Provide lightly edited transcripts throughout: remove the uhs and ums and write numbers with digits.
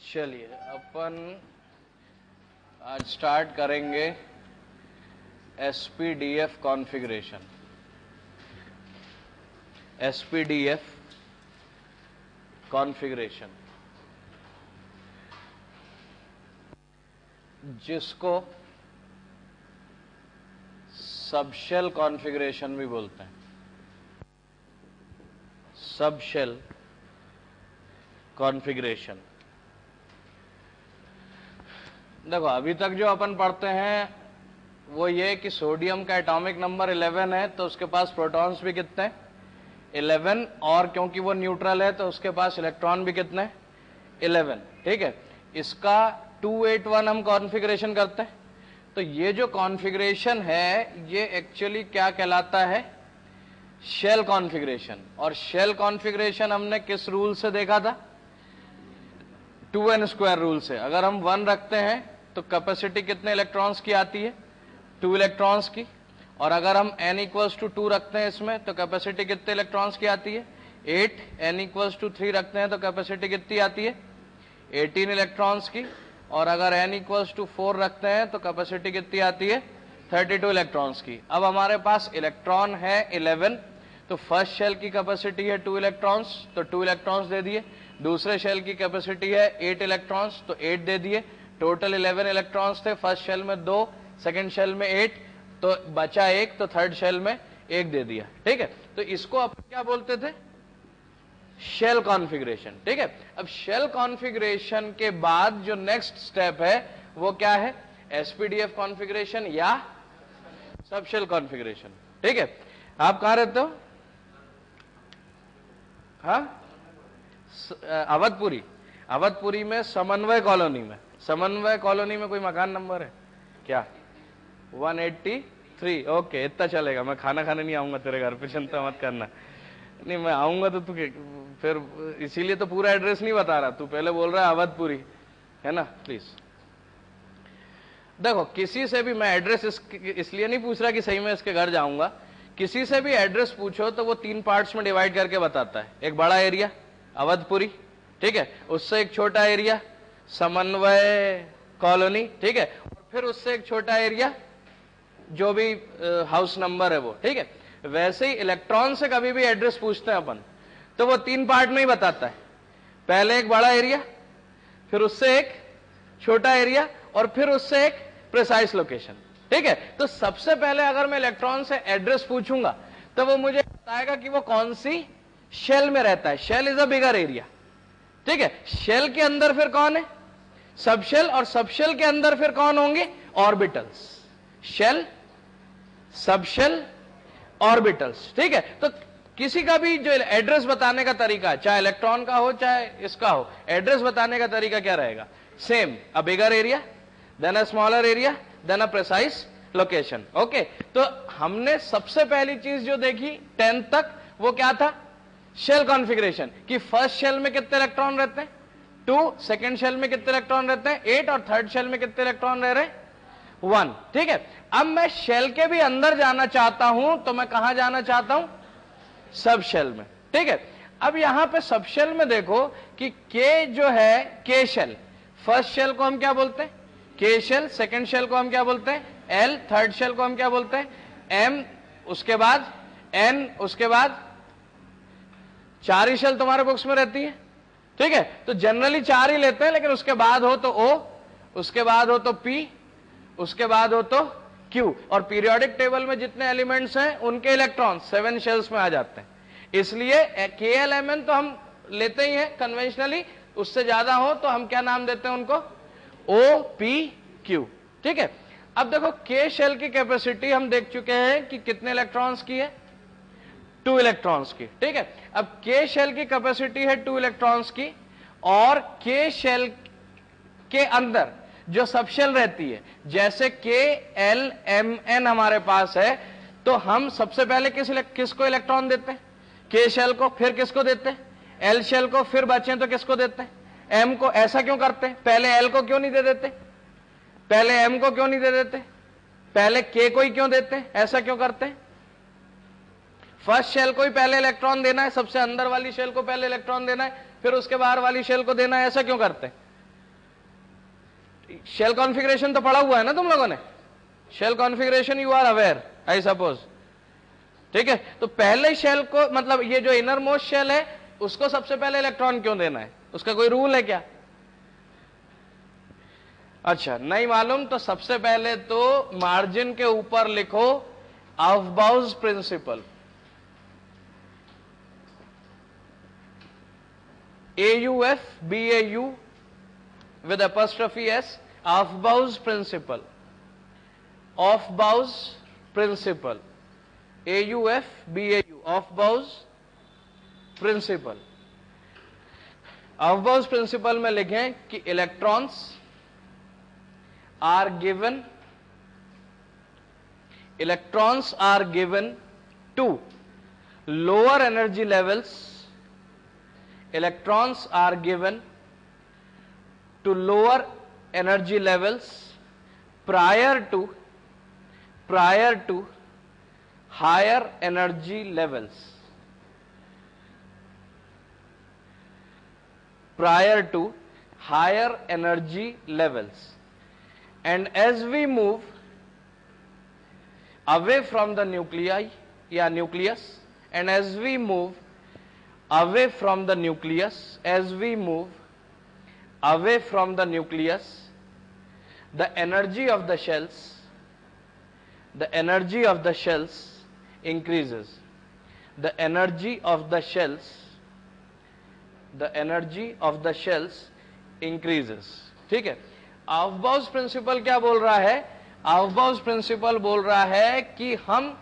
चलिए अपन आज स्टार्ट करेंगे एसपीडीएफ कॉन्फ़िगरेशन। एसपीडीएफ कॉन्फ़िगरेशन जिसको सबशेल कॉन्फ़िगरेशन भी बोलते हैं। Subshell configuration. देखो अभी तक जो अपन पढ़ते हैं वो ये कि सोडियम का एटॉमिक नंबर 11 है तो उसके पास प्रोटॉन्स भी कितने हैं? 11। और क्योंकि वो न्यूट्रल है तो उसके पास इलेक्ट्रॉन भी कितने हैं? 11। ठीक है, इसका 281 हम कॉन्फ़िगरेशन करते हैं। तो ये जो कॉन्फ़िगरेशन है ये एक्चुअली क्या कहलाता है? Shell configuration. और शेल कॉन्फ़िगरेशन हमने किस रूल से देखा था? 2n² रूल से। अगर हम 1 रखते हैं तो कैपेसिटी कितने इलेक्ट्रॉन्स की आती है? 2 इलेक्ट्रॉन्स की। और अगर हम n = 2 रखते हैं इसमें तो कैपेसिटी कितने इलेक्ट्रॉन्स की आती है? 8। n = 3 रखते हैं तो कैपेसिटी कितनी आती है? 18 इलेक्ट्रॉन्स की। और अगर n = 4 रखते हैं तो कैपेसिटी कितनी आती है? 32 इलेक्ट्रॉन्स की। अब हमारे पास इलेक्ट्रॉन है 11, तो फर्स्ट शेल की कैपेसिटी है 2 इलेक्ट्रॉन्स, तो 2 इलेक्ट्रॉन्स दे दिए। दूसरे शेल की कैपेसिटी है 8 इलेक्ट्रॉन्स, तो 8 दे दिए। टोटल 11 इलेक्ट्रॉन्स थे। फर्स्ट शेल में 2, सेकंड शेल में 8, तो बचा 1, तो थर्ड शेल में 1 दे दिया। ठीक है, तो इसको अपन क्या बोलते थे? Shell configuration. ठीक है, अब शेल कॉन्फ़िगरेशन के बाद जो नेक्स्ट स्टेप है वो क्या है? एसपीडीएफ कॉन्फ़िगरेशन या सबशेल कॉन्फ़िगरेशन। ठीक है, आप कहां रहते हो? हाँ, अवधपुरी। अवधपुरी में समन्वय कॉलोनी में। समन्वय कॉलोनी में कोई मकान नंबर है क्या? 183। ओके, इतना चलेगा। मैं खाना खाने नहीं आऊंगा तेरे घर पे, चिंता मत करना। नहीं, मैं आऊंगा तो तू फिर, इसीलिए तो पूरा एड्रेस नहीं बता रहा। तू पहले बोल रहा है अवधपुरी, है ना? प्लीज देखो, किसी से भी मैं एड्रेस इसलिए नहीं पूछ रहा कि सही में इसके घर जाऊंगा। किसी से भी एड्रेस पूछो तो वो 3 पार्ट्स में डिवाइड करके बताता है। एक बड़ा एरिया अवधपुरी, ठीक है, उससे एक छोटा एरिया समन्वय कॉलोनी, ठीक है, और फिर उससे एक छोटा एरिया जो भी हाउस नंबर है वो। ठीक है, वैसे ही इलेक्ट्रॉन से कभी भी एड्रेस पूछते हैं अपन तो वो 3 पार्ट में ही बताता है। पहले एक बड़ा एरिया, फिर उससे एक छोटा एरिया, और फिर उससे एक प्रिसाइज लोकेशन। ठीक है, तो सबसे पहले अगर मैं इलेक्ट्रॉन से एड्रेस पूछूंगा तो वो मुझे बताएगा कि वो कौन सी शेल में रहता है। Shell is a bigger area. ठीक है, शेल के अंदर फिर कौन है? सबशेल। और सबशेल के अंदर फिर कौन होंगे? ऑर्बिटल्स। Shell, subshell, orbitals. ठीक है, तो किसी का भी जो एड्रेस बताने का तरीका है, चाहे इलेक्ट्रॉन का हो चाहे इसका हो, एड्रेस बताने का तरीका क्या रहेगा? Same, a bigger area, then a smaller area, then a precise location. Okay, तो हमने सबसे पहली चीज जो देखी 10 तक वो क्या था? Shell configuration. कि फर्स्ट शेल में कितने इलेक्ट्रॉन रहते हैं? 2। सेकंड शेल में कितने इलेक्ट्रॉन रहते हैं? 8। और थर्ड शेल में कितने इलेक्ट्रॉन रह रहे हैं? 1। ठीक है, अब मैं शेल के भी अंदर जाना चाहता हूं तो मैं कहां जाना चाहता हूं? सब शेल में। ठीक है, अब यहां पे सब शेल में देखो कि के जो है, के शेल, फर्स्ट शेल को हम क्या बोलते हैं? के शेल। सेकंड शेल को हम क्या बोलते हैं? एल। थर्ड शेल को हम क्या बोलते हैं? एम। उसके बाद एन। उसके बाद 4 ही शेल तुम्हारे बुक्स में रहती है। ठीक है, तो जनरली 4 ही लेते हैं, लेकिन उसके बाद हो तो O, उसके बाद हो तो P, उसके बाद हो तो Q। और पीरियोडिक टेबल में जितने एलिमेंट्स हैं उनके इलेक्ट्रॉन 7 शेल्स में आ जाते हैं। इसलिए KLMN तो हम लेते ही हैं कन्वेंशनली। उससे ज्यादा हो तो हम क्या नाम देते हैं उनको? OPQ। ठीक है, अब देखो K शेल की कैपेसिटी हम देख चुके हैं कि कितने इलेक्ट्रॉन्स की है? 2 इलेक्ट्रॉन्स की। ठीक है, अब K शेल की कैपेसिटी है 2 इलेक्ट्रॉन्स की, और K शेल के अंदर जो सबशेल रहती है, जैसे KLMN हमारे पास है, तो हम सबसे पहले किसको इलेक्ट्रॉन देते हैं? K शेल को। फिर किसको देते हैं? L शेल को। फिर बचे तो किसको देते हैं? M को। ऐसा क्यों करते हैं? पहले L को क्यों नहीं दे देते? पहले M को क्यों नहीं दे देते? पहले K को ही क्यों देते हैं? ऐसा क्यों करते हैं? फर्स्ट शेल को ही पहले इलेक्ट्रॉन देना है, सबसे अंदर वाली शेल को पहले इलेक्ट्रॉन देना है, फिर उसके बाहर वाली शेल को देना है। ऐसा क्यों करते हैं? शेल कॉन्फ़िगरेशन तो पढ़ा हुआ है ना तुम लोगों ने, shell configuration you are aware I suppose, ठीक है। तो पहले शेल को, मतलब ये जो इनर मोस्ट शेल है उसको सबसे पहले इलेक्ट्रॉन क्यों देना है, उसका कोई रूल है क्या? अच्छा नहीं मालूम तो सबसे पहले तो मार्जिन के ऊपर लिखो अफबाउस principal, AUFBAU with apostrophe S, Aufbau's principle, Aufbau's principle, AUFBAU, Aufbau's principle। Aufbau's principle में लिखें कि electrons are given to lower energy levels, electrons are given to lower energy levels prior to higher energy levels, prior to higher energy levels, and as we move away from the nuclei या nucleus, and as we move away from the nucleus, as we move away from the nucleus, the energy of the shells increases, the energy of the shells increases, ठीक है। अफबाउस principal क्या बोल रहा है? अफबाउस principal बोल रहा है कि हम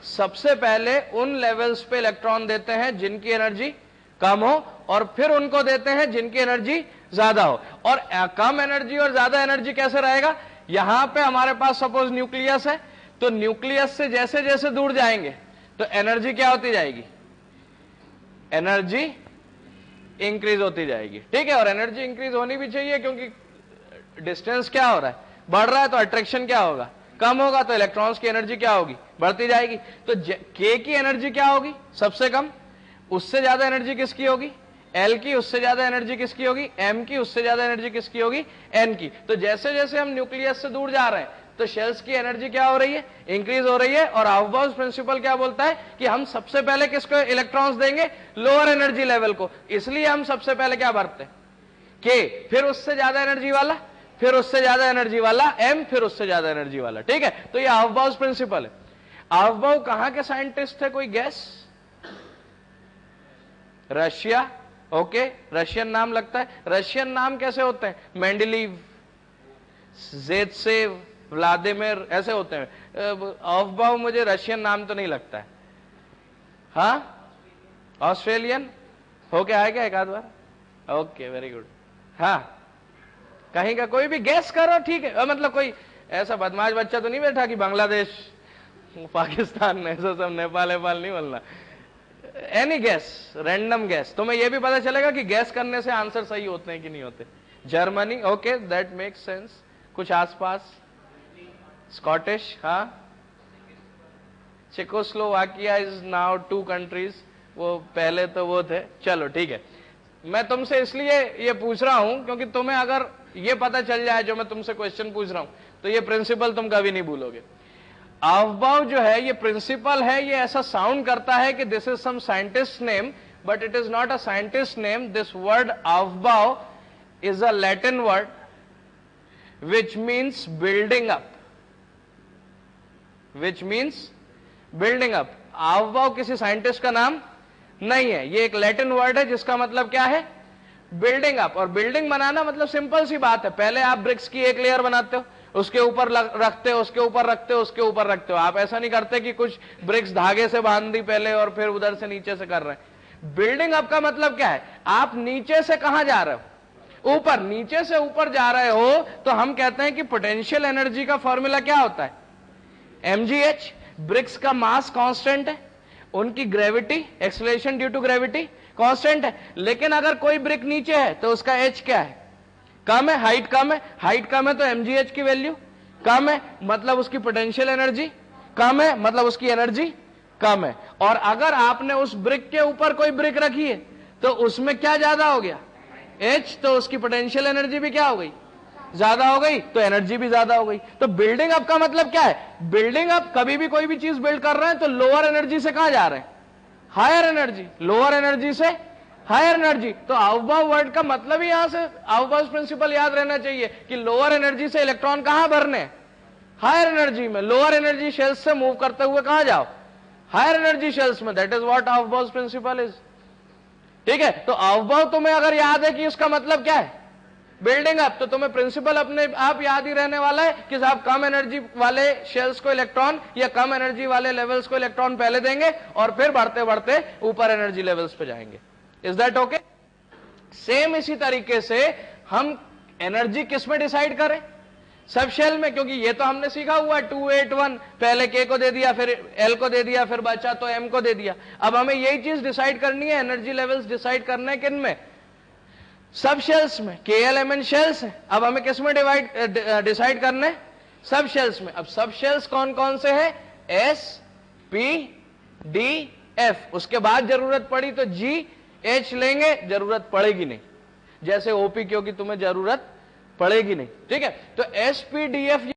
सबसे पहले उन लेवल्स पे इलेक्ट्रॉन देते हैं जिनकी एनर्जी कम हो, और फिर उनको देते हैं जिनकी एनर्जी ज्यादा हो। और कम एनर्जी और ज्यादा एनर्जी कैसे रहेगा? यहां पे हमारे पास सपोज न्यूक्लियस है, तो न्यूक्लियस से जैसे जैसे दूर जाएंगे तो एनर्जी क्या होती जाएगी? एनर्जी इंक्रीज होती जाएगी, ठीक है। और एनर्जी इंक्रीज होनी भी चाहिए, क्योंकि डिस्टेंस क्या हो रहा है? बढ़ रहा है, तो अट्रैक्शन क्या होगा? कम होगा, तो इलेक्ट्रॉन्स की एनर्जी क्या होगी? बढ़ती जाएगी। तो के की एनर्जी क्या होगी? सबसे कम। उससे ज्यादा एनर्जी किसकी होगी? एल की। उससे ज्यादा एनर्जी किसकी होगी? एम की। उससे ज्यादा एनर्जी किसकी होगी? एन की। तो जैसे जैसे हम न्यूक्लियस से दूर जा रहे हैं तो शेल्स की एनर्जी क्या हो रही है? इंक्रीज हो रही है। और अफबाउस प्रिंसिपल क्या बोलता है कि हम सबसे पहले किसको इलेक्ट्रॉन्स देंगे? लोअर एनर्जी लेवल को। इसलिए हम सबसे पहले क्या भरते हैं? के, फिर उससे ज्यादा एनर्जी वाला, फिर उससे ज्यादा एनर्जी वाला एम, फिर उससे ज्यादा एनर्जी वाला, ठीक है। तो ये अफबाउस प्रिंसिपल है। अफबाउ कहां के साइंटिस्ट थे? कोई गैस? रशिया, ओके, रशियन नाम लगता है। रशियन नाम कैसे होते हैं? मेंडेलीव, ज़ेत्सेव, व्लादिमीर, ऐसे होते हैं। अफबाउ मुझे रशियन नाम तो नहीं लगता है। हाँ, ऑस्ट्रेलियन होके आएगा एक आध बार। Okay, very good. हाँ, कहीं का कोई भी गैस करो, ठीक है। मतलब कोई ऐसा बदमाश बच्चा तो नहीं बैठा कि बांग्लादेश, पाकिस्तान, ऐसा सब, नेपाल नहीं बोलना। Any gas, random guess. तुम्हें यह भी पता चलेगा कि गैस करने से आंसर सही होते हैं कि नहीं होते। Germany, okay, that makes sense. कुछ आसपास? स्कॉटिश, हाँ। चेकोस्लोवाकिया इज नाउ 2 कंट्रीज, वो पहले तो वो थे। चलो ठीक है, मैं तुमसे इसलिए ये पूछ रहा हूं क्योंकि तुम्हें अगर ये पता चल जाए जो मैं तुमसे क्वेश्चन पूछ रहा हूं तो ये प्रिंसिपल तुम कभी नहीं भूलोगे। अफबाउ जो है ये प्रिंसिपल है, ये ऐसा साउंड करता है कि this is some scientist name, but it is not a scientist name. This word Aufbau is a Latin word which means building up, which means building up। Aufbau किसी साइंटिस्ट का नाम नहीं है, ये एक लैटिन वर्ड है जिसका मतलब क्या है? Building up. और बिल्डिंग बनाना मतलब सिंपल सी बात है, पहले आप ब्रिक्स की एक लेयर बनाते हो, उसके ऊपर रखते हो, उसके ऊपर रखते हो, उसके ऊपर रखते हो। आप ऐसा नहीं करते कि कुछ ब्रिक्स धागे से बांध दी पहले और फिर उधर से नीचे से कर रहे हैं। बिल्डिंग अप का मतलब क्या है? आप नीचे से कहां जा रहे हो? ऊपर। नीचे से ऊपर जा रहे हो तो हम कहते हैं कि पोटेंशियल एनर्जी का फॉर्मूला क्या होता है? mgh। ब्रिक्स का मास कांस्टेंट है, उनकी gravity, acceleration due to gravity constant है। लेकिन अगर कोई ब्रिक नीचे है तो उसका h क्या है? कम है, हाइट कम है। हाइट कम है तो mgh की वैल्यू कम है, मतलब उसकी पोटेंशियल एनर्जी कम है, मतलब उसकी एनर्जी कम है। और अगर आपने उस ब्रिक के ऊपर कोई ब्रिक रखी है तो उसमें क्या ज्यादा हो गया? h, तो उसकी पोटेंशियल एनर्जी भी क्या हो गई? ज्यादा हो गई तो एनर्जी भी ज्यादा हो गई। तो बिल्डिंग अप का मतलब क्या है? बिल्डिंग अप, कभी भी कोई भी चीज बिल्ड कर रहे हैं तो लोअर एनर्जी से कहां जा रहे हैं? Higher energy. लोअर एनर्जी से हायर एनर्जी। तो अवभाव वर्ड का मतलब ही यहां से अवभाव प्रिंसिपल याद रहना चाहिए कि लोअर एनर्जी से इलेक्ट्रॉन कहां भरने? हायर एनर्जी में। लोअर एनर्जी शेल्स से मूव करते हुए कहां जाओ? हायर एनर्जी शेल्स में। That is what Aufbau principle is. ठीक है, तो अवभाव तुम्हें अगर याद है कि उसका मतलब क्या है? बिल्डिंग अप, तो तुम्हें प्रिंसिपल अपने आप याद ही रहने वाला है कि साहब कम एनर्जी वाले शेल्स को इलेक्ट्रॉन या कम एनर्जी वाले लेवल्स को इलेक्ट्रॉन पहले देंगे और फिर बढ़ते बढ़ते ऊपर एनर्जी लेवल्स पे जाएंगे। Is that okay? सेम इसी तरीके से हम एनर्जी किस में डिसाइड करें? सब शेल में, क्योंकि ये तो हमने सीखा हुआ है 281, पहले के को दे दिया, फिर एल को दे दिया, फिर बचा तो एम को दे दिया। अब हमें यही चीज डिसाइड करनी है, एनर्जी लेवल्स डिसाइड करने किन में? सब शेल्स में। KLMN शेल्स है, अब हमें किस में डिसाइड करने? सब शेल्स में। अब सब शेल्स कौन कौन से हैं? S, P, D, F। उसके बाद जरूरत पड़ी तो G, H लेंगे, जरूरत पड़ेगी नहीं। जैसे OP, क्योंकि तुम्हें जरूरत पड़ेगी नहीं। ठीक है, तो S, P, D, F